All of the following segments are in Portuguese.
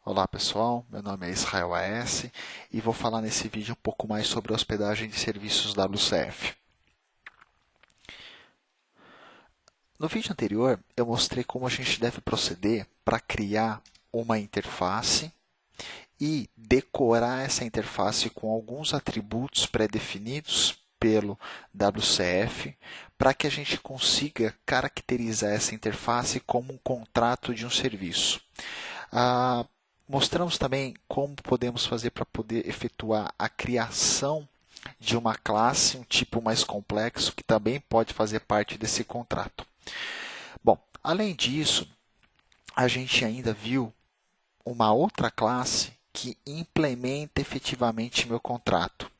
Olá pessoal, meu nome é Israel AS e vou falar nesse vídeo um pouco mais sobre hospedagem de serviços WCF. No vídeo anterior eu mostrei como a gente deve proceder para criar uma interface e decorar essa interface com alguns atributos pré-definidos pelo WCF para que a gente consiga caracterizar essa interface como um contrato de um serviço. Mostramos também como podemos fazer para poder efetuar a criação de uma classe, um tipo mais complexo, que também pode fazer parte desse contrato. Bom, além disso, a gente ainda viu uma outra classe que implementa efetivamente meu contrato.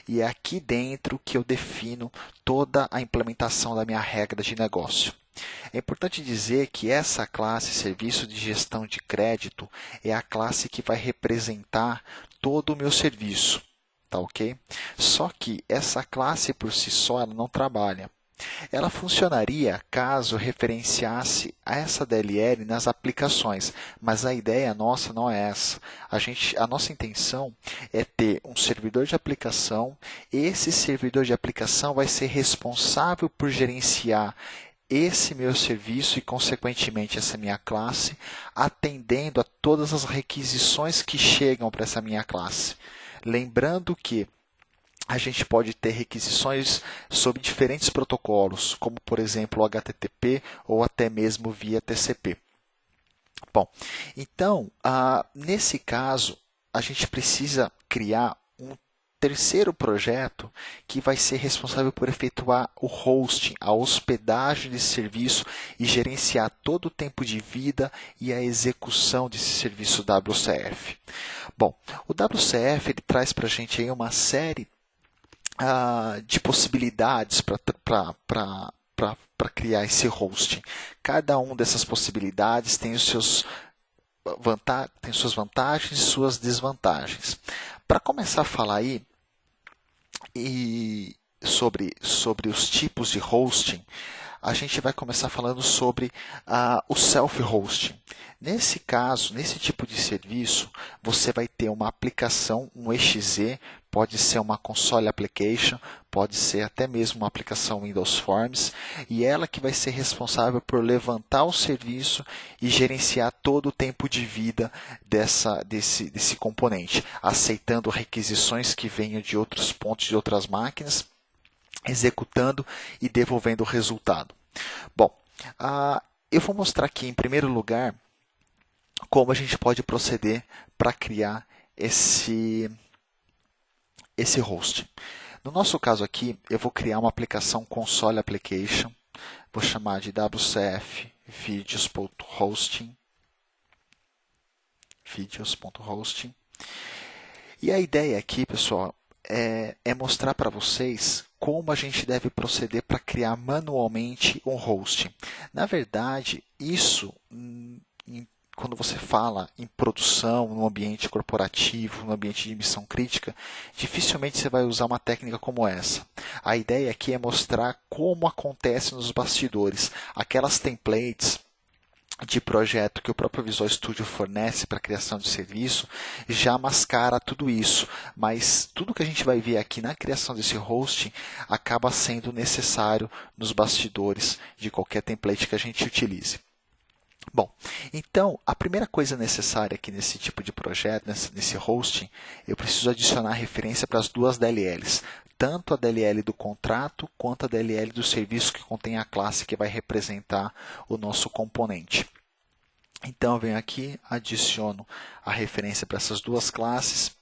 E é aqui dentro que eu defino toda a implementação da minha regra de negócio. É importante dizer que essa classe Serviço de Gestão de Crédito é a classe que vai representar todo o meu serviço, tá ok? Só que essa classe por si só ela não trabalha. Ela funcionaria caso referenciasse a essa DLL nas aplicações, mas a ideia nossa não é essa. A nossa intenção é ter um servidor de aplicação. Esse servidor de aplicação vai ser responsável por gerenciar esse meu serviço e, consequentemente, essa minha classe, atendendo a todas as requisições que chegam para essa minha classe. Lembrando que a gente pode ter requisições sobre diferentes protocolos, como, por exemplo, o HTTP ou até mesmo via TCP. Bom, então, nesse caso, a gente precisa criar um terceiro projeto que vai ser responsável por efetuar o hosting, a hospedagem desse serviço e gerenciar todo o tempo de vida e a execução desse serviço WCF. Bom, o WCF ele traz para a gente aí uma série de possibilidades para criar esse hosting. Cada uma dessas possibilidades tem suas vantagens e suas desvantagens. Para começar a falar aí sobre os tipos de hosting, a gente vai começar falando sobre o self-hosting. Nesse caso, nesse tipo de serviço, você vai ter uma aplicação, um exe, pode ser uma console application, pode ser até mesmo uma aplicação Windows Forms, e ela que vai ser responsável por levantar o serviço e gerenciar todo o tempo de vida desse componente, aceitando requisições que venham de outros pontos, de outras máquinas, executando e devolvendo o resultado. Bom, eu vou mostrar aqui em primeiro lugar como a gente pode proceder para criar esse host. No nosso caso aqui, eu vou criar uma aplicação console application, vou chamar de wcf videos.hosting. E a ideia aqui, pessoal, é mostrar para vocês como a gente deve proceder para criar manualmente um hosting. Na verdade, isso, quando você fala em produção, no ambiente corporativo, no ambiente de missão crítica, dificilmente você vai usar uma técnica como essa. A ideia aqui é mostrar como acontece nos bastidores. Aquelas templates de projeto que o próprio Visual Studio fornece para a criação de serviço já mascara tudo isso, mas tudo que a gente vai ver aqui na criação desse hosting acaba sendo necessário nos bastidores de qualquer template que a gente utilize. Bom, então a primeira coisa necessária aqui nesse tipo de projeto, nesse hosting, eu preciso adicionar referência para as duas DLLs, tanto a DLL do contrato quanto a DLL do serviço que contém a classe que vai representar o nosso componente. Então eu venho aqui, adiciono a referência para essas duas classes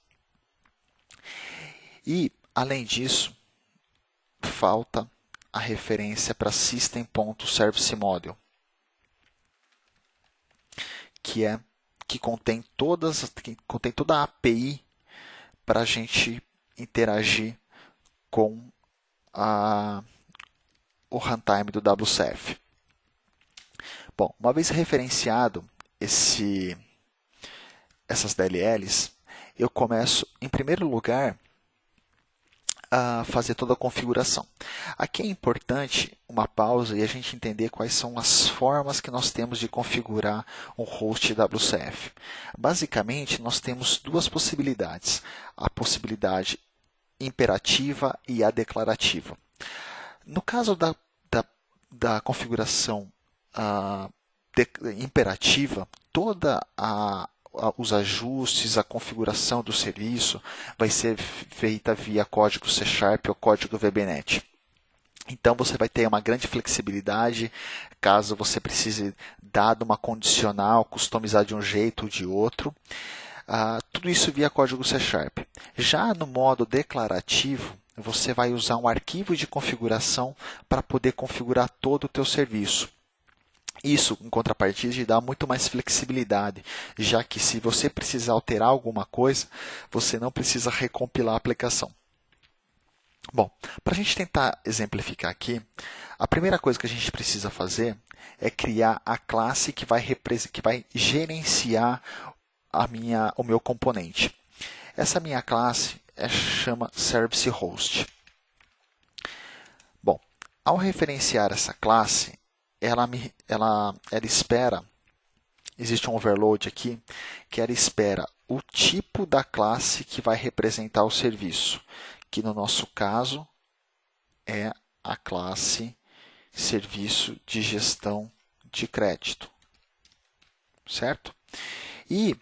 e, além disso, falta a referência para system.serviceModule, que contém toda a API para a gente interagir com o runtime do WCF. Bom, uma vez referenciado essas DLLs, eu começo, em primeiro lugar, fazer toda a configuração. Aqui é importante uma pausa e a gente entender quais são as formas que nós temos de configurar um host WCF. Basicamente, nós temos duas possibilidades, a possibilidade imperativa e a declarativa. No caso da configuração imperativa, os ajustes, a configuração do serviço vai ser feita via código C# ou código VBNet. Então, você vai ter uma grande flexibilidade caso você precise, dado uma condicional, customizar de um jeito ou de outro. Tudo isso via código C#. Já no modo declarativo, você vai usar um arquivo de configuração para poder configurar todo o teu serviço. Isso, em contrapartida, dá muito mais flexibilidade, já que se você precisar alterar alguma coisa, você não precisa recompilar a aplicação. Bom, para a gente tentar exemplificar aqui, a primeira coisa que a gente precisa fazer é criar a classe que vai gerenciar o meu componente. Essa minha classe chama Service Host. Bom, ao referenciar essa classe, ela espera, existe um overload aqui, que ela espera o tipo da classe que vai representar o serviço, que no nosso caso é a classe Serviço de Gestão de Crédito, certo? E,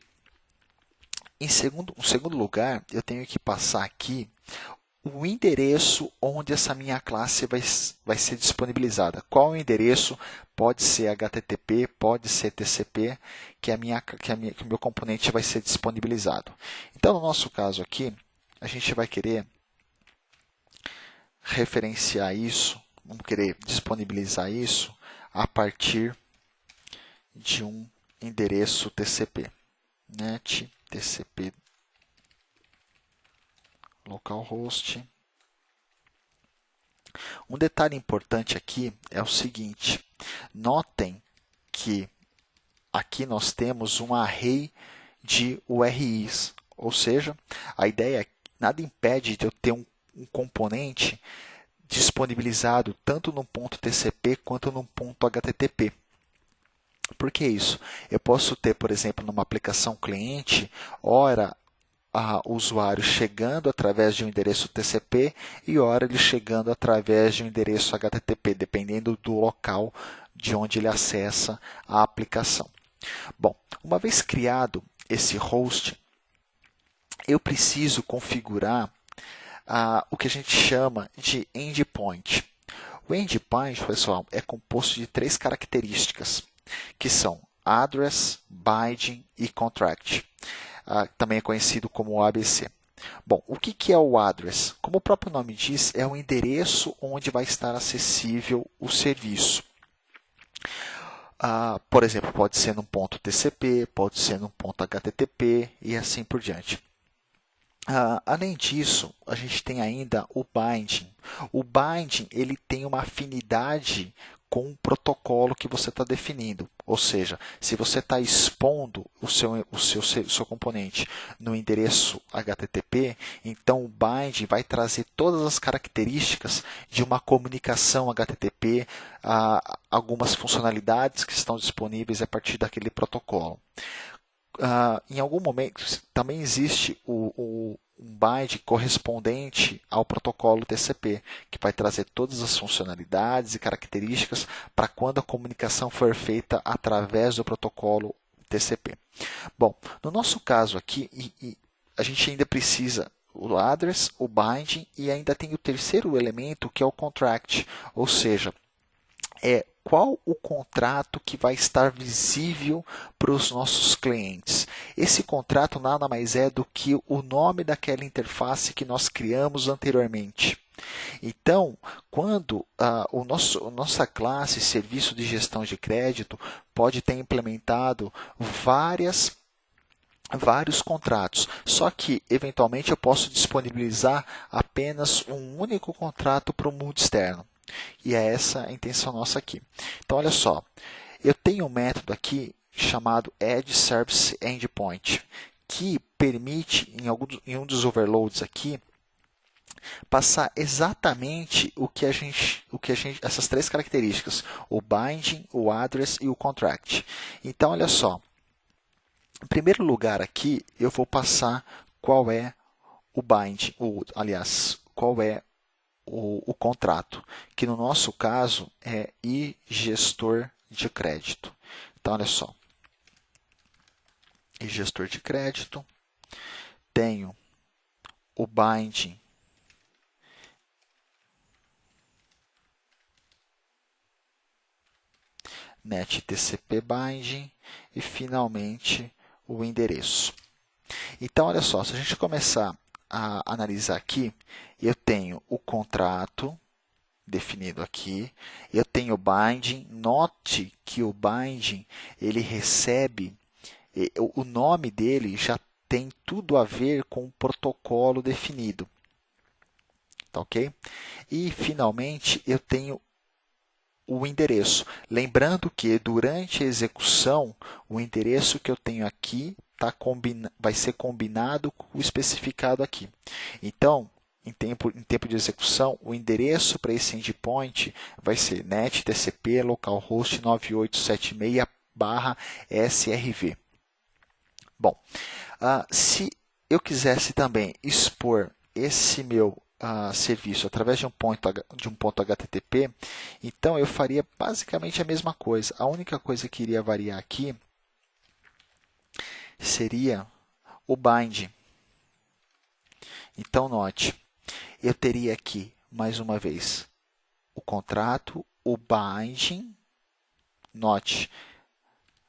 em segundo lugar, eu tenho que passar aqui o endereço onde essa minha classe vai ser disponibilizada. Qual o endereço? Pode ser HTTP, pode ser TCP, que o meu componente vai ser disponibilizado. Então, no nosso caso aqui, a gente vai querer referenciar isso, vamos querer disponibilizar isso a partir de um endereço TCP. Net TCP localhost. Um detalhe importante aqui é o seguinte, notem que aqui nós temos um array de URIs, ou seja, a ideia é que nada impede de eu ter um componente disponibilizado tanto no ponto TCP quanto no ponto HTTP. Por que isso? Eu posso ter, por exemplo, numa aplicação cliente, ora o usuário chegando através de um endereço TCP e ora ele chegando através de um endereço HTTP, dependendo do local de onde ele acessa a aplicação. Bom, uma vez criado esse host, eu preciso configurar o que a gente chama de endpoint. O endpoint, pessoal, é composto de 3 características, que são address, binding e contract. Também é conhecido como ABC. Bom, o que é o address? Como o próprio nome diz, é o endereço onde vai estar acessível o serviço. Por exemplo, pode ser num ponto TCP, pode ser num ponto HTTP e assim por diante. Além disso, a gente tem ainda o binding. O binding ele tem uma afinidade com o protocolo que você está definindo. Ou seja, se você está expondo o seu componente no endereço HTTP, então o binding vai trazer todas as características de uma comunicação HTTP, algumas funcionalidades que estão disponíveis a partir daquele protocolo. Em algum momento também existe um bind correspondente ao protocolo TCP, que vai trazer todas as funcionalidades e características para quando a comunicação for feita através do protocolo TCP. Bom, no nosso caso aqui, a gente ainda precisa o address, o binding e ainda tem o terceiro elemento que é o contract, ou seja, qual o contrato que vai estar visível para os nossos clientes. Esse contrato nada mais é do que o nome daquela interface que nós criamos anteriormente. Então, quando nossa classe Serviço de Gestão de Crédito pode ter implementado vários contratos, só que eventualmente eu posso disponibilizar apenas um único contrato para o mundo externo. E é essa a intenção nossa aqui. Então, olha só, eu tenho um método aqui chamado Add Service Endpoint, que permite, em um dos overloads aqui, passar exatamente essas três características, o binding, o address e o contract. Então, olha só, em primeiro lugar aqui, eu vou passar qual é o binding, aliás, qual é o contrato, que no nosso caso é e-gestor de crédito. Então, olha só, e-gestor de crédito, tenho o binding NetTCP binding e, finalmente, o endereço. Então, olha só, se a gente começar a analisar aqui, eu tenho o contrato definido aqui, eu tenho o binding. Note que o binding ele recebe, o nome dele já tem tudo a ver com o protocolo definido. Tá ok? E, finalmente, eu tenho o endereço. Lembrando que, durante a execução, o endereço que eu tenho aqui vai ser combinado com o especificado aqui. Então, em tempo de execução, o endereço para esse endpoint vai ser nettcp localhost 9876/srv. Bom, se eu quisesse também expor esse meu serviço através de um ponto HTTP, então eu faria basicamente a mesma coisa. A única coisa que iria variar aqui seria o bind. Então, note, eu teria aqui, mais uma vez, o contrato, o binding, note,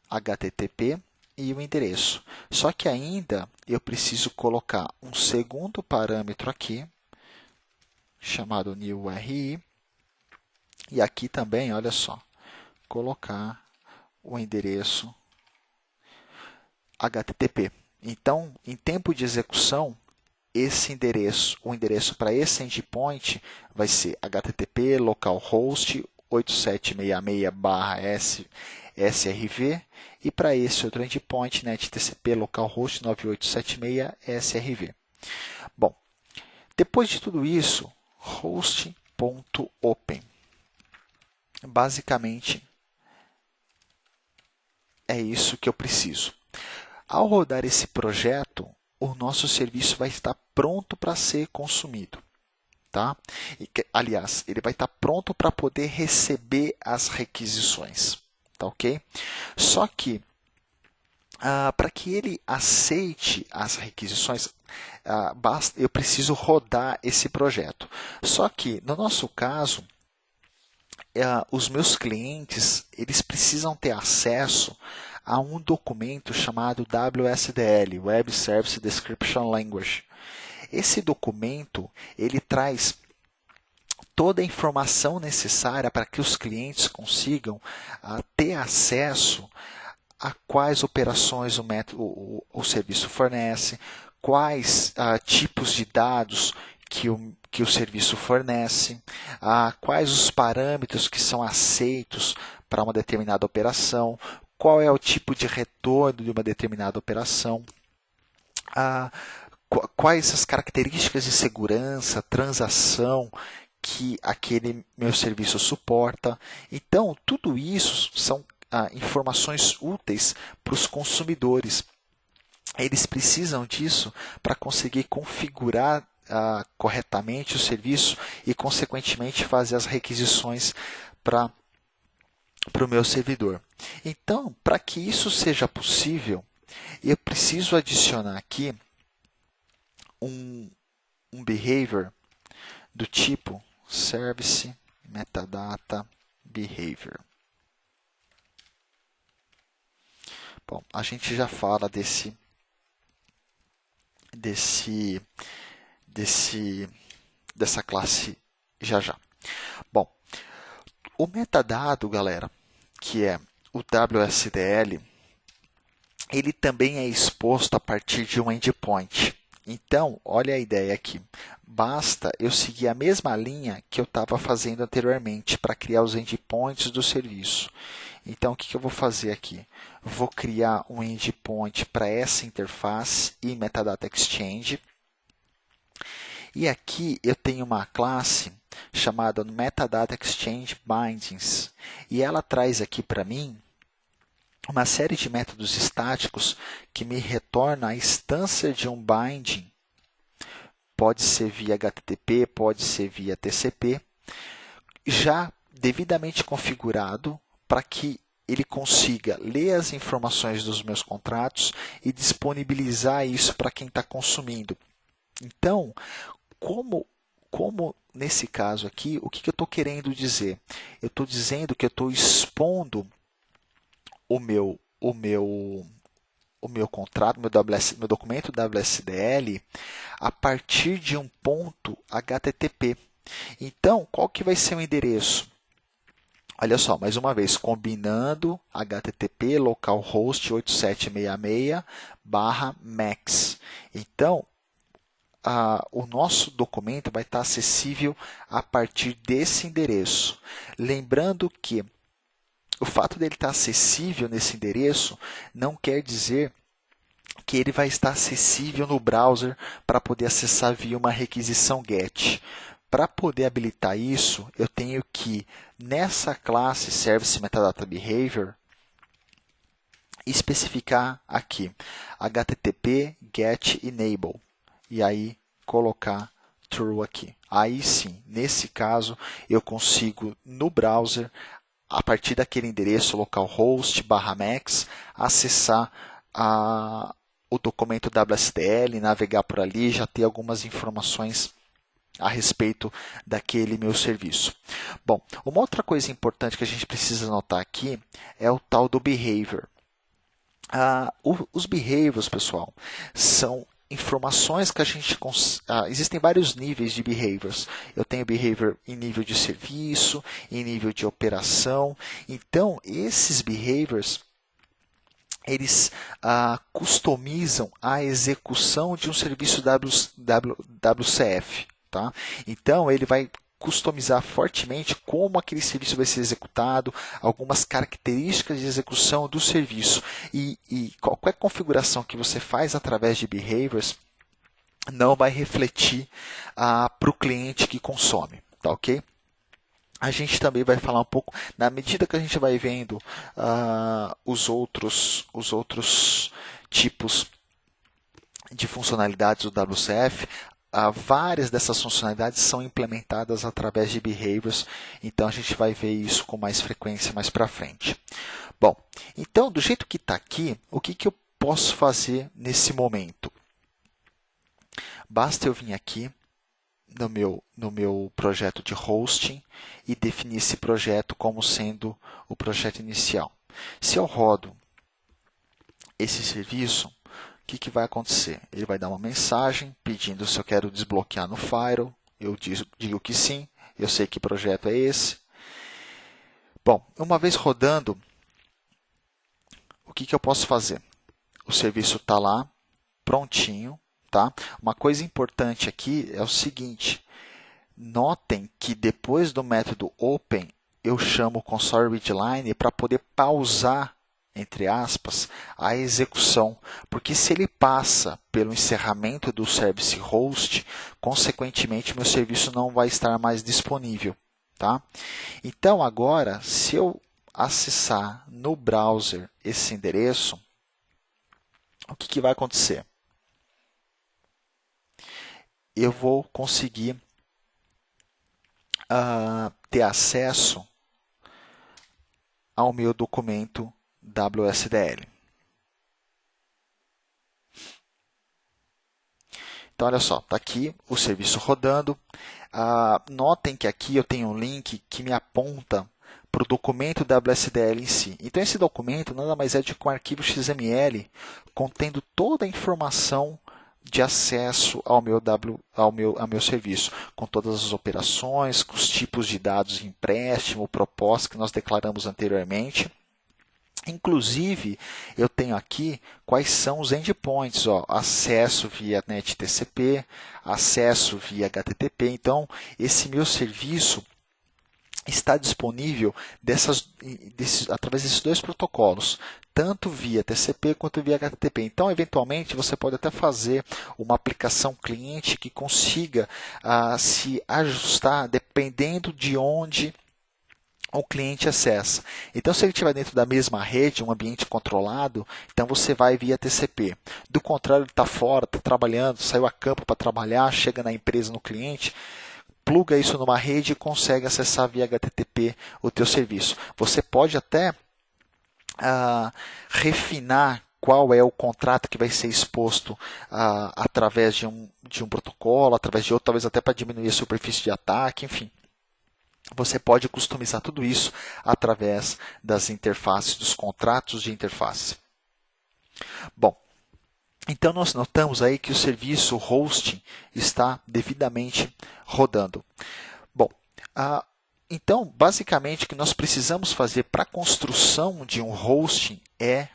HTTP e o endereço. Só que ainda eu preciso colocar um segundo parâmetro aqui, chamado new URI, e aqui também, olha só, colocar o endereço HTTP. Então, em tempo de execução, esse endereço, o endereço para esse endpoint vai ser http localhost 8766/srv e para esse outro endpoint, nettcp localhost 9876/srv. Bom, depois de tudo isso, host.open. Basicamente, é isso que eu preciso. Ao rodar esse projeto, o nosso serviço vai estar pronto para ser consumido. Tá? Aliás, ele vai estar pronto para poder receber as requisições. Tá ok? Só que, para que ele aceite as requisições, eu preciso rodar esse projeto. Só que, no nosso caso, os meus clientes eles precisam ter acesso a um documento chamado WSDL, Web Service Description Language. Esse documento ele traz toda a informação necessária para que os clientes consigam ter acesso a quais operações o serviço fornece, quais tipos de dados que o serviço fornece, quais os parâmetros que são aceitos para uma determinada operação, qual é o tipo de retorno de uma determinada operação, quais as características de segurança, transação que aquele meu serviço suporta. Então, tudo isso são informações úteis para os consumidores. Eles precisam disso para conseguir configurar corretamente o serviço e, consequentemente, fazer as requisições para o meu servidor. Então, para que isso seja possível, eu preciso adicionar aqui um behavior do tipo service metadata behavior. Bom, a gente já fala dessa classe já. Bom, o metadado, galera, que é o WSDL, ele também é exposto a partir de um endpoint. Então, olha a ideia aqui. Basta eu seguir a mesma linha que eu estava fazendo anteriormente para criar os endpoints do serviço. Então, o que eu vou fazer aqui? Vou criar um endpoint para essa interface e metadata exchange. E aqui eu tenho uma classe chamada Metadata Exchange Bindings. E ela traz aqui para mim uma série de métodos estáticos que me retorna a instância de um binding. Pode ser via HTTP, pode ser via TCP, já devidamente configurado para que ele consiga ler as informações dos meus contratos e disponibilizar isso para quem está consumindo. Então, como nesse caso aqui, o que eu estou querendo dizer? Eu estou dizendo que eu estou expondo o meu contrato, meu documento WSDL a partir de um ponto HTTP. Então, qual que vai ser o endereço? Olha só, mais uma vez, combinando HTTP localhost 8766/max. Então, o nosso documento vai estar acessível a partir desse endereço. Lembrando que o fato dele estar acessível nesse endereço não quer dizer que ele vai estar acessível no browser para poder acessar via uma requisição GET. Para poder habilitar isso, eu tenho que, nessa classe Service Metadata Behavior, especificar aqui HTTP GET Enable e aí colocar True aqui. Aí sim, nesse caso, eu consigo no browser, a partir daquele endereço localhost/max, acessar o documento WSDL, navegar por ali, já ter algumas informações a respeito daquele meu serviço. Bom, uma outra coisa importante que a gente precisa notar aqui é o tal do behavior. Os behaviors, pessoal, são informações que a gente... existem vários níveis de behaviors. Eu tenho behavior em nível de serviço, em nível de operação. Então, esses behaviors, eles customizam a execução de um serviço WCF. Tá? Então, ele vai customizar fortemente como aquele serviço vai ser executado, algumas características de execução do serviço. E qualquer configuração que você faz através de behaviors não vai refletir para o cliente que consome. Tá, ok? A gente também vai falar um pouco, na medida que a gente vai vendo os outros tipos de funcionalidades do WCF, várias dessas funcionalidades são implementadas através de behaviors, então a gente vai ver isso com mais frequência mais para frente. Bom, então, do jeito que está aqui, o que eu posso fazer nesse momento? Basta eu vir aqui no meu projeto de hosting e definir esse projeto como sendo o projeto inicial. Se eu rodo esse serviço, o que vai acontecer? Ele vai dar uma mensagem pedindo se eu quero desbloquear no Firewall. Eu digo que sim, eu sei que projeto é esse. Bom, uma vez rodando, o que eu posso fazer? O serviço está lá, prontinho. Tá? Uma coisa importante aqui é o seguinte, notem que depois do método open, eu chamo o console readline para poder pausar, entre aspas, a execução, porque se ele passa pelo encerramento do service host, consequentemente meu serviço não vai estar mais disponível. Tá? Então agora, se eu acessar no browser esse endereço, o que vai acontecer? Eu vou conseguir ter acesso ao meu documento WSDL. Então, olha só, está aqui o serviço rodando. Notem que aqui eu tenho um link que me aponta para o documento WSDL em si. Então, esse documento nada mais é do que um arquivo XML contendo toda a informação de acesso ao meu serviço, com todas as operações, com os tipos de dados de empréstimo, proposta que nós declaramos anteriormente. Inclusive, eu tenho aqui quais são os endpoints, acesso via NetTCP, acesso via HTTP. Então, esse meu serviço está disponível através desses dois protocolos, tanto via TCP quanto via HTTP. Então, eventualmente, você pode até fazer uma aplicação cliente que consiga se ajustar dependendo de onde o cliente acessa. Então, se ele estiver dentro da mesma rede, um ambiente controlado, então você vai via TCP. Do contrário, ele está fora, está trabalhando, saiu a campo para trabalhar, chega na empresa, no cliente, pluga isso numa rede e consegue acessar via HTTP o teu serviço. Você pode até refinar qual é o contrato que vai ser exposto através de um protocolo, através de outro, talvez até para diminuir a superfície de ataque, enfim. Você pode customizar tudo isso através das interfaces, dos contratos de interface. Bom, então nós notamos aí que o serviço hosting está devidamente rodando. Bom, então basicamente o que nós precisamos fazer para a construção de um hosting é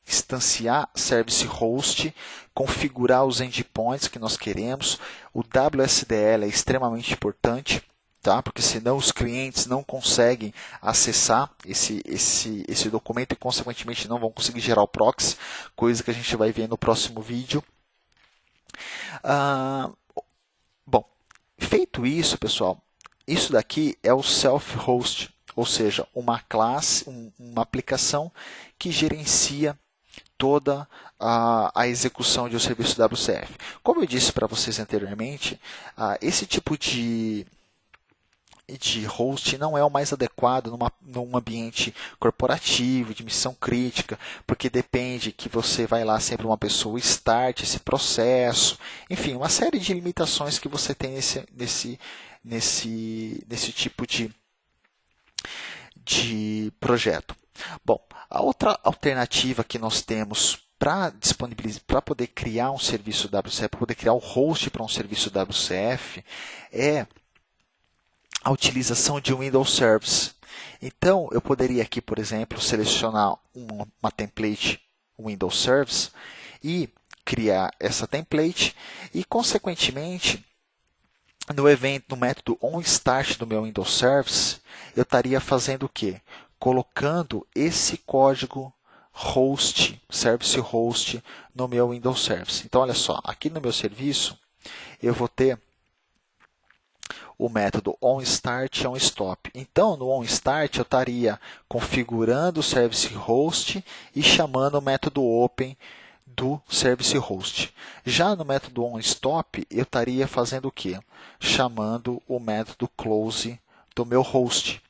instanciar service host, configurar os endpoints que nós queremos. O WSDL é extremamente importante, tá? Porque senão os clientes não conseguem acessar esse documento e, consequentemente, não vão conseguir gerar o proxy, coisa que a gente vai ver no próximo vídeo. Bom, feito isso, pessoal, isso daqui é o self-host, ou seja, uma classe, uma aplicação que gerencia toda a execução de um serviço WCF. Como eu disse para vocês anteriormente, esse tipo de host não é o mais adequado num ambiente corporativo, de missão crítica, porque depende que você vai lá sempre uma pessoa start esse processo, enfim, uma série de limitações que você tem nesse tipo de projeto. Bom, a outra alternativa que nós temos para poder criar um serviço WCF, para poder criar o host para um serviço WCF, é a utilização de um Windows Service. Então, eu poderia aqui, por exemplo, selecionar uma template Windows Service e criar essa template e, consequentemente, no método onStart do meu Windows Service, eu estaria fazendo o quê? Colocando esse código host, service host, no meu Windows Service. Então, olha só, aqui no meu serviço, eu vou ter o método onStart e onStop. Então, no onStart, eu estaria configurando o service host e chamando o método open do service host. Já no método onStop, eu estaria fazendo o quê? Chamando o método close do meu host,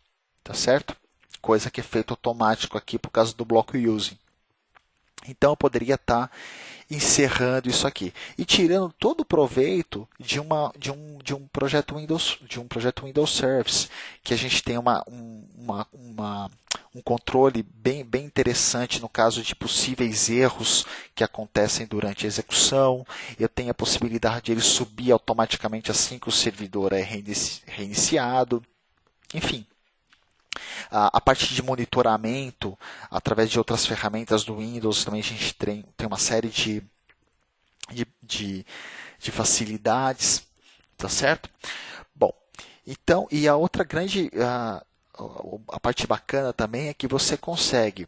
tá certo? Coisa que é feito automático aqui por causa do bloco using. Então, eu poderia estar encerrando isso aqui e tirando todo o proveito de um projeto Windows Service, que a gente tem um controle bem interessante no caso de possíveis erros que acontecem durante a execução. Eu tenho a possibilidade de ele subir automaticamente assim que o servidor é reiniciado. Enfim, a parte de monitoramento, através de outras ferramentas do Windows, também a gente tem uma série de facilidades, tá certo? Bom, então, e a outra grande, a parte bacana também é que você consegue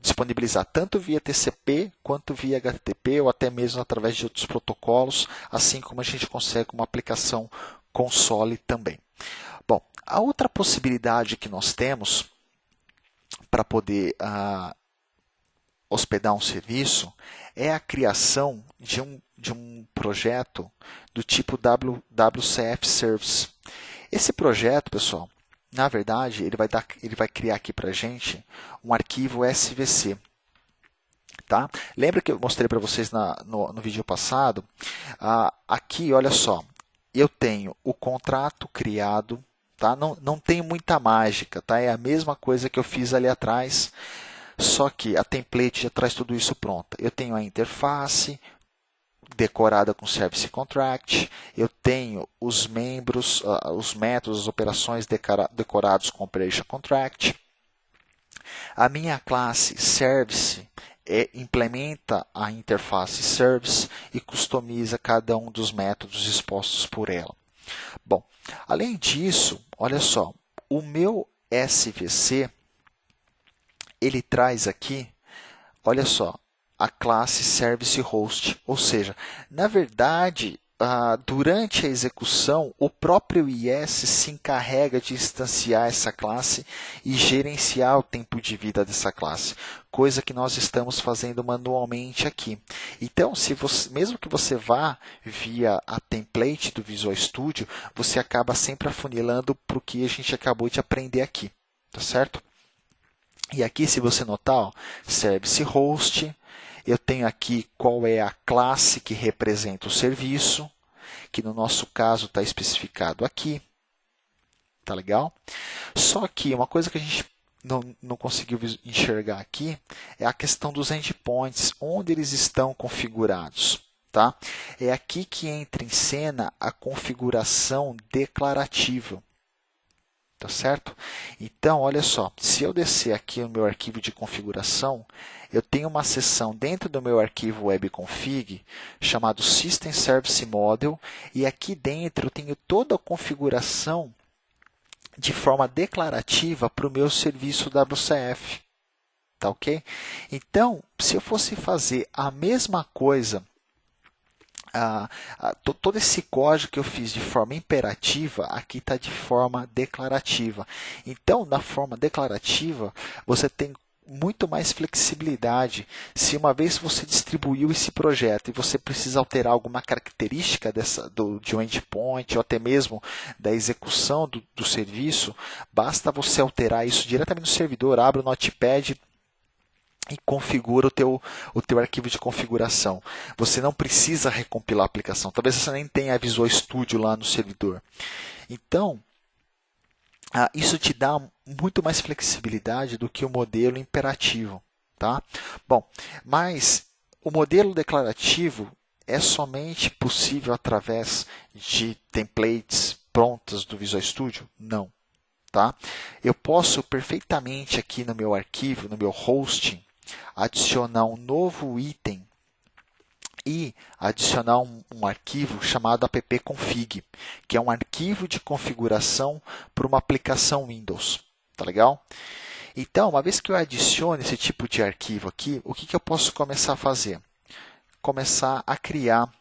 disponibilizar tanto via TCP quanto via HTTP ou até mesmo através de outros protocolos, assim como a gente consegue uma aplicação console também. Bom, a outra possibilidade que nós temos para poder hospedar um serviço é a criação de um projeto do tipo WCF Service. Esse projeto, pessoal, na verdade, ele vai criar aqui para a gente um arquivo SVC. Tá? Lembra que eu mostrei para vocês no vídeo passado? Aqui, olha só, eu tenho o contrato criado. Tá? Não tem muita mágica, tá? É a mesma coisa que eu fiz ali atrás, só que a template já traz tudo isso pronto. Eu tenho a interface decorada com Service Contract, eu tenho os membros, os métodos, as operações decorados com Operation Contract. A minha classe Service implementa a interface Service e customiza cada um dos métodos expostos por ela. Bom, além disso, olha só, o meu SVC, ele traz aqui, olha só, a classe Service Host, ou seja, na verdade, durante a execução, o próprio IS se encarrega de instanciar essa classe e gerenciar o tempo de vida dessa classe, coisa que nós estamos fazendo manualmente aqui. Então, mesmo que você vá via a template do Visual Studio, você acaba sempre afunilando para o que a gente acabou de aprender aqui, tá certo? E aqui, se você notar, ó, Service Host, eu tenho aqui qual é a classe que representa o serviço, que no nosso caso está especificado aqui. Tá legal? Só que uma coisa que a gente não conseguiu enxergar aqui é a questão dos endpoints, onde eles estão configurados. Tá? É aqui que entra em cena a configuração declarativa. Tá certo? Então, olha só, se eu descer aqui no meu arquivo de configuração, eu tenho uma seção dentro do meu arquivo webconfig chamado System Service Model, e aqui dentro eu tenho toda a configuração de forma declarativa para o meu serviço WCF. Tá ok? Então, se eu fosse fazer a mesma coisa, todo esse código que eu fiz de forma imperativa, aqui está de forma declarativa. Então, na forma declarativa, você tem muito mais flexibilidade. Se uma vez você distribuiu esse projeto e você precisa alterar alguma característica de um endpoint ou até mesmo da execução do serviço, basta você alterar isso diretamente no servidor, abre o Notepad e configura o teu arquivo de configuração. Você não precisa recompilar a aplicação. Talvez você nem tenha a Visual Studio lá no servidor. Então, isso te dá muito mais flexibilidade do que o modelo imperativo. Tá? Bom, mas o modelo declarativo é somente possível através de templates prontas do Visual Studio? Não. Tá? Eu posso perfeitamente aqui no meu arquivo, no meu hosting, adicionar um novo item e adicionar um arquivo chamado appconfig, que é um arquivo de configuração para uma aplicação Windows. Tá legal? Então, uma vez que eu adicione esse tipo de arquivo aqui, o que eu posso começar a fazer? Começar a criar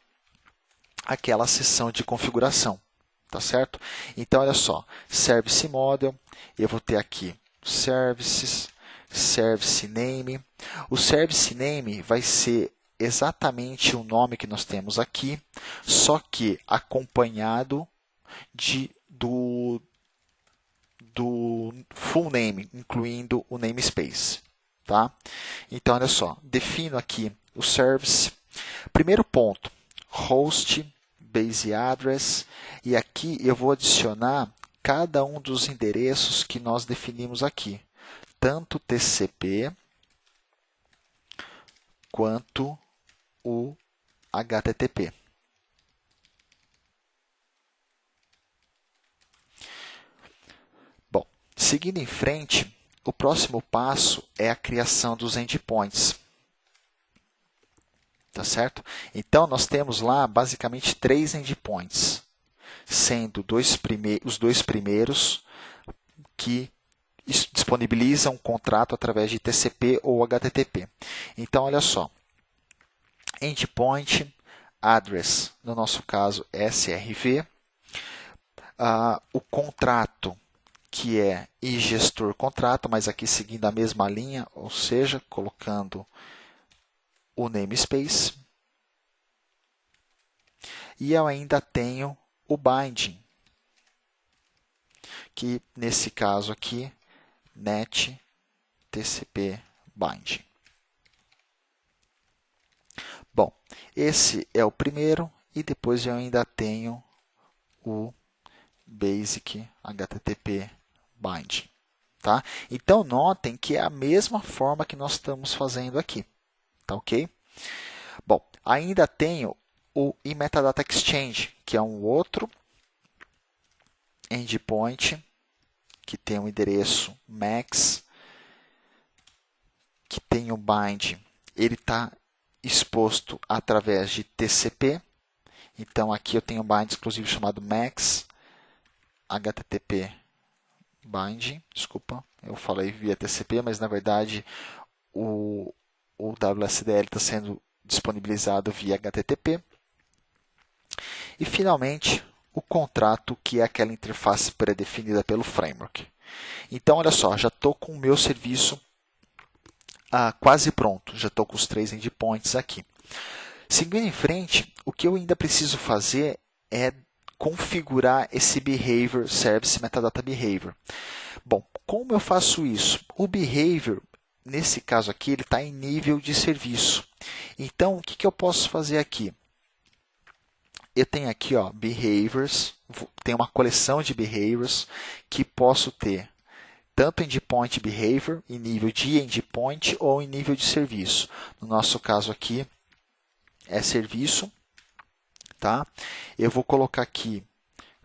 aquela seção de configuração. Tá certo? Então, olha só, Service Model, eu vou ter aqui Services, Service Name. O Service Name vai ser exatamente o nome que nós temos aqui, só que acompanhado do full name, incluindo o namespace. Tá? Então, olha só, defino aqui o service. Primeiro ponto, host, base address, e aqui eu vou adicionar cada um dos endereços que nós definimos aqui, tanto TCP quanto o HTTP. Bom, seguindo em frente, o próximo passo é a criação dos endpoints. Tá certo? Então, nós temos lá basicamente 3 endpoints, sendo os dois primeiros que disponibilizam um contrato através de TCP ou HTTP. Então, olha só, endpoint address, no nosso caso SRV, o contrato que é iGestor contrato, mas aqui seguindo a mesma linha, ou seja, colocando o namespace. E eu ainda tenho o binding, que nesse caso aqui, net TCP binding. Bom, esse é o primeiro e depois eu ainda tenho o basic HTTP binding. Tá? Então, notem que é a mesma forma que nós estamos fazendo aqui. Tá ok? Bom, ainda tenho o eMetadata Exchange, que é um outro endpoint que tem um endereço max, que tem o bind. Ele está exposto através de TCP. Então, aqui eu tenho um bind exclusivo chamado max HTTP binding, desculpa, eu falei via TCP, mas na verdade o WSDL está sendo disponibilizado via HTTP. E finalmente, o contrato, que é aquela interface pré-definida pelo framework. Então, olha só, já estou com o meu serviço quase pronto, já estou com os 3 endpoints aqui. Seguindo em frente, o que eu ainda preciso fazer é configurar esse Behavior Service Metadata Behavior. Bom, como eu faço isso? O Behavior, nesse caso aqui, ele está em nível de serviço. Então, o que eu posso fazer aqui? Eu tenho aqui Behaviors, tem uma coleção de Behaviors que posso ter tanto endpoint behavior em nível de endpoint ou em nível de serviço. No nosso caso aqui é serviço, tá? Eu vou colocar aqui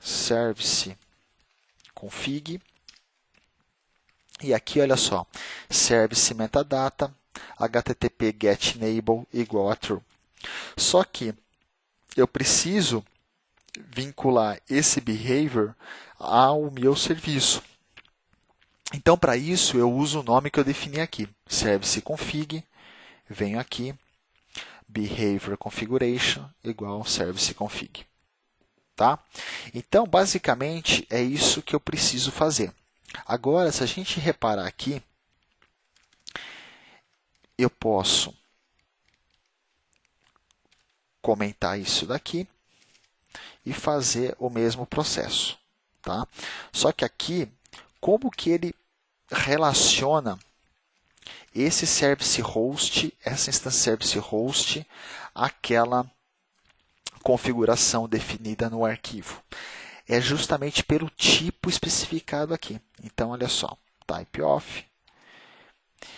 service config e aqui olha só, service metadata http get enable igual a true. Só que eu preciso vincular esse behavior ao meu serviço. Então, para isso, eu uso o nome que eu defini aqui, service config, venho aqui, behavior configuration igual service config. Tá? Então, basicamente, é isso que eu preciso fazer. Agora, se a gente reparar aqui, eu posso comentar isso daqui e fazer o mesmo processo. Tá? Só que aqui, como que ele relaciona esse service host, essa instância service host, àquela configuração definida no arquivo? É justamente pelo tipo especificado aqui. Então, olha só, type of.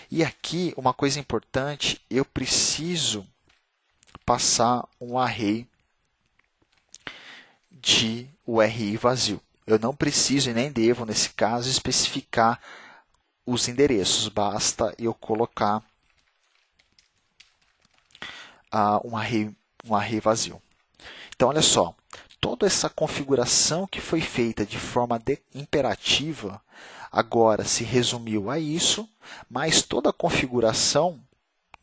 E aqui, uma coisa importante, eu preciso passar um array de URI vazio. Eu não preciso e nem devo, nesse caso, especificar os endereços. Basta eu colocar um array vazio. Então, olha só. Toda essa configuração que foi feita de forma imperativa, agora se resumiu a isso, mas toda a configuração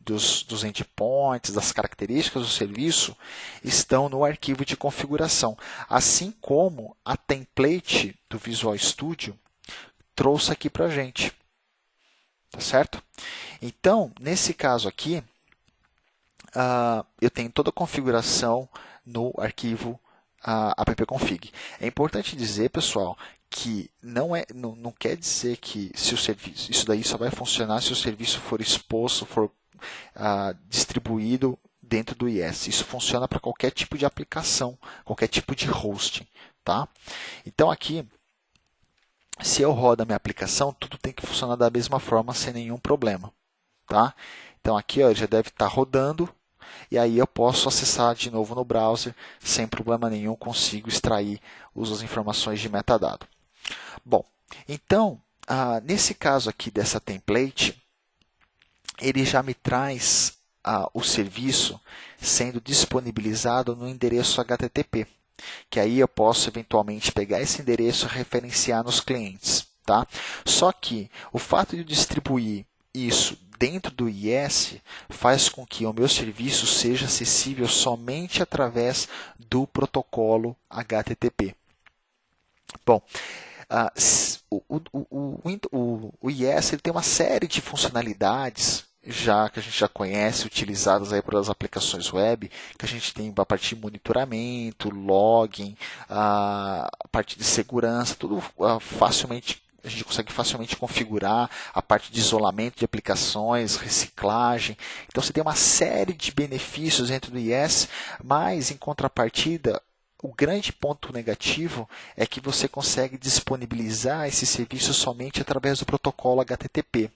dos endpoints, das características do serviço, estão no arquivo de configuração. Assim como a template do Visual Studio trouxe aqui para a gente. Tá certo? Então, nesse caso aqui, eu tenho toda a configuração no arquivo appconfig. É importante dizer, pessoal, que não quer dizer que se o serviço, isso daí só vai funcionar se o serviço for exposto, for distribuído dentro do IS. Isso funciona para qualquer tipo de aplicação, qualquer tipo de hosting. Tá? Então, aqui, se eu rodo a minha aplicação, tudo tem que funcionar da mesma forma, sem nenhum problema. Tá? Então, aqui já deve estar rodando. E aí eu posso acessar de novo no browser, sem problema nenhum, consigo extrair as informações de metadado. Bom, então, nesse caso aqui dessa template, ele já me traz o serviço sendo disponibilizado no endereço HTTP, que aí eu posso eventualmente pegar esse endereço e referenciar nos clientes. Tá? Só que o fato de eu distribuir isso dentro do IS faz com que o meu serviço seja acessível somente através do protocolo HTTP. Bom, o IS ele tem uma série de funcionalidades que a gente já conhece, utilizadas aí pelas aplicações web, que a gente tem a parte de monitoramento, login, a parte de segurança, tudo facilmente. A gente consegue facilmente configurar a parte de isolamento de aplicações, reciclagem. Então, você tem uma série de benefícios dentro do IS, mas, em contrapartida, o grande ponto negativo é que você consegue disponibilizar esse serviço somente através do protocolo HTTP.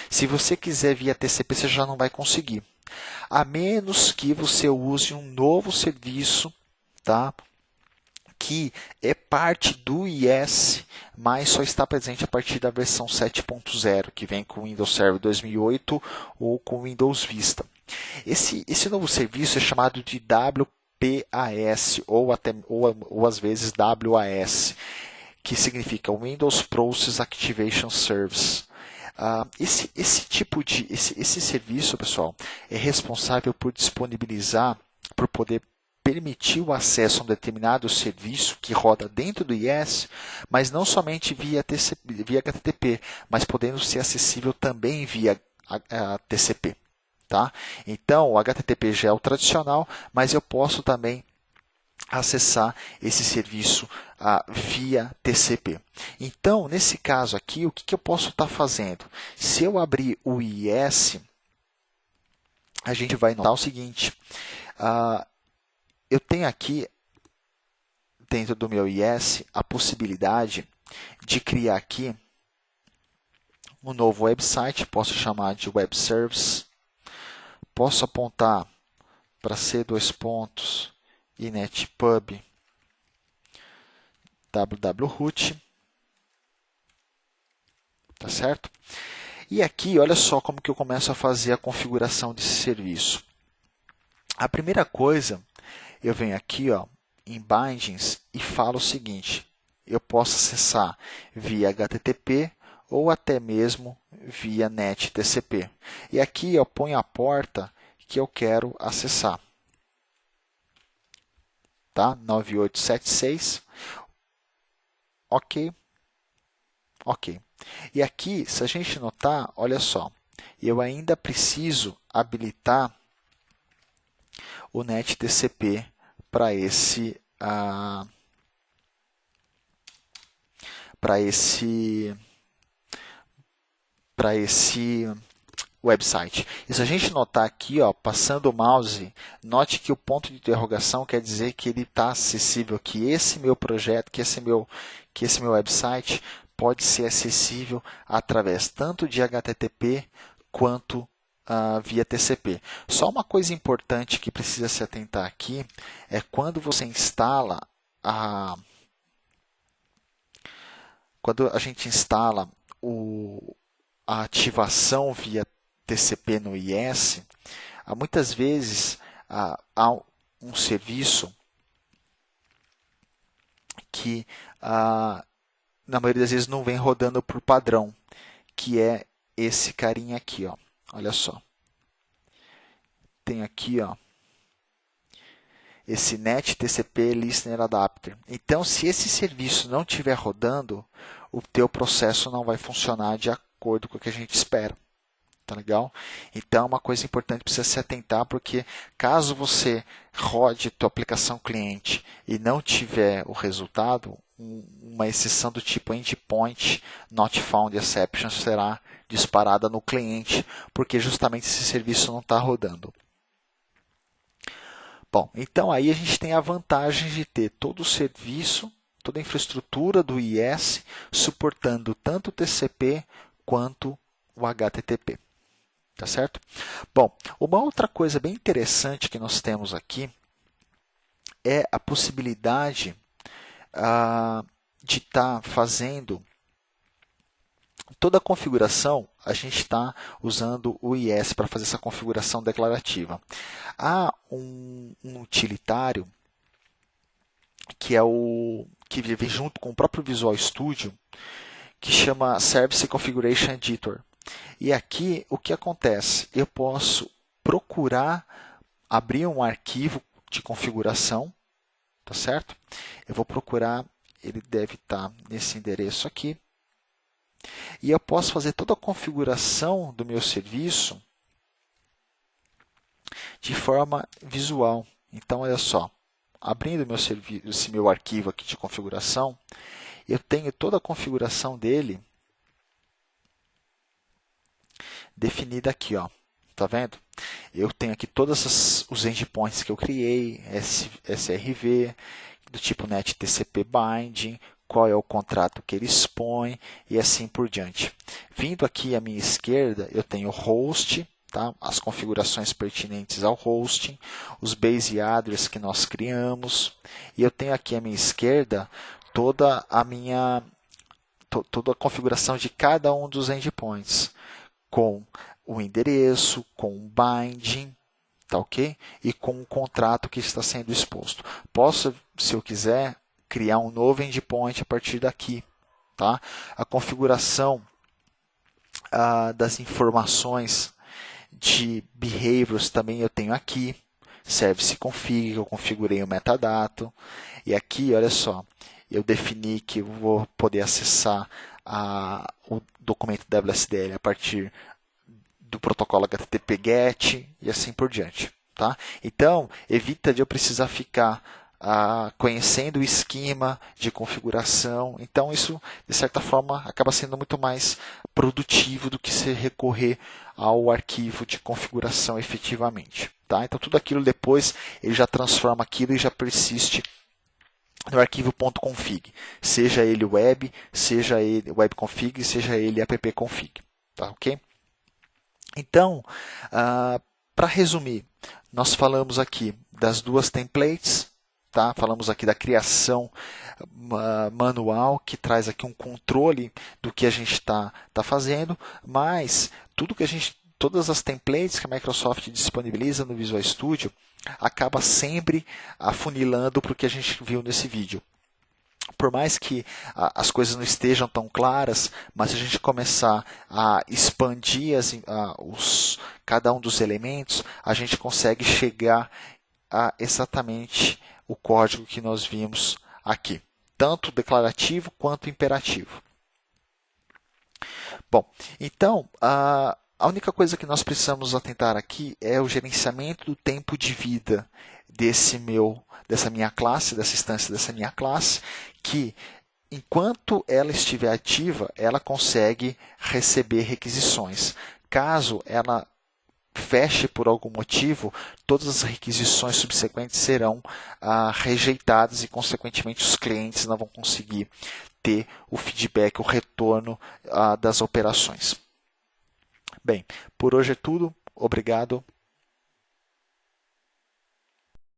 Se você quiser via TCP, você já não vai conseguir. A menos que você use um novo serviço, tá? Que é parte do IS, mas só está presente a partir da versão 7.0, que vem com o Windows Server 2008 ou com o Windows Vista. Esse novo serviço é chamado de WPAS ou às vezes WAS, que significa Windows Process Activation Service. Esse serviço, pessoal, é responsável por disponibilizar, por poder permitir o acesso a um determinado serviço que roda dentro do IIS, mas não somente via HTTP, mas podendo ser acessível também via TCP. Tá? Então, o HTTP já é o tradicional, mas eu posso também acessar esse serviço via TCP. Então, nesse caso aqui, o que eu posso estar fazendo? Se eu abrir o IIS, a gente vai notar o seguinte, eu tenho aqui, dentro do meu IIS, a possibilidade de criar aqui um novo website, posso chamar de Web Service, posso apontar para C2 inetpub www.root, tá certo? E aqui, olha só como que eu começo a fazer a configuração desse serviço. A primeira coisa, eu venho aqui, ó, em Bindings e falo o seguinte, eu posso acessar via HTTP ou até mesmo via NetTCP. E aqui eu ponho a porta que eu quero acessar. Tá? 9876. Ok. Ok. E aqui, se a gente notar, olha só, eu ainda preciso habilitar o NetTCP para esse website. E se a gente notar aqui, ó, passando o mouse, note que o ponto de interrogação quer dizer que ele está acessível, que esse meu projeto, que esse meu website pode ser acessível através tanto de HTTP quanto via TCP. Só uma coisa importante que precisa se atentar aqui é quando você instala quando a gente instala a ativação via TCP no IIS, muitas vezes há um serviço que, na maioria das vezes, não vem rodando por padrão, que é esse carinha aqui. Ó. Olha só. Tem aqui, ó, esse NetTCP Listener Adapter. Então, se esse serviço não estiver rodando, o teu processo não vai funcionar de acordo com o que a gente espera. Tá legal? Então, uma coisa importante precisa se atentar, porque caso você rode tua aplicação cliente e não tiver o resultado, uma exceção do tipo endpoint not found exception será disparada no cliente, porque justamente esse serviço não está rodando. Bom, então aí a gente tem a vantagem de ter todo o serviço, toda a infraestrutura do IIS suportando tanto o TCP quanto o HTTP. Tá certo? Bom, uma outra coisa bem interessante que nós temos aqui é a possibilidade de estar fazendo toda a configuração. A gente está usando o IIS para fazer essa configuração declarativa. Há um utilitário que é que vem junto com o próprio Visual Studio, que chama Service Configuration Editor. E aqui o que acontece? Eu posso procurar abrir um arquivo de configuração, tá certo? Eu vou procurar, ele deve estar nesse endereço aqui. E eu posso fazer toda a configuração do meu serviço de forma visual. Então, olha só, abrindo esse meu arquivo aqui de configuração, eu tenho toda a configuração dele definida aqui, ó. Tá vendo? Eu tenho aqui todos os endpoints que eu criei, SRV, do tipo NetTCP Binding, qual é o contrato que ele expõe e assim por diante. Vindo aqui à minha esquerda, eu tenho o host, tá? As configurações pertinentes ao hosting, os base address que nós criamos, e eu tenho aqui à minha esquerda toda a configuração de cada um dos endpoints, com o endereço, com o binding, tá ok? E com o contrato que está sendo exposto. Posso, se eu quiser, criar um novo endpoint a partir daqui. Tá? A configuração das informações de behaviors também eu tenho aqui. Service config, eu configurei o metadata. E aqui, olha só, eu defini que eu vou poder acessar o documento WSDL a partir do protocolo HTTP GET e assim por diante. Tá? Então, evita de eu precisar ficar conhecendo o esquema de configuração. Então, isso, de certa forma, acaba sendo muito mais produtivo do que se recorrer ao arquivo de configuração efetivamente. Tá? Então, tudo aquilo depois, ele já transforma aquilo e já persiste no arquivo .config, seja ele web, seja ele webconfig, seja ele appconfig. Tá, ok? Então, para resumir, nós falamos aqui das duas templates, tá? Falamos aqui da criação manual, que traz aqui um controle do que a gente está fazendo, mas todas as templates que a Microsoft disponibiliza no Visual Studio acaba sempre afunilando para o que a gente viu nesse vídeo. Por mais que as coisas não estejam tão claras, mas se a gente começar a expandir cada um dos elementos, a gente consegue chegar a exatamente o código que nós vimos aqui, tanto declarativo quanto imperativo. Bom, então, a única coisa que nós precisamos atentar aqui é o gerenciamento do tempo de vida dessa minha classe, dessa instância dessa minha classe, que enquanto ela estiver ativa, ela consegue receber requisições. Caso ela feche por algum motivo, todas as requisições subsequentes serão rejeitadas e, consequentemente, os clientes não vão conseguir ter o feedback, o retorno das operações. Bem, por hoje é tudo. Obrigado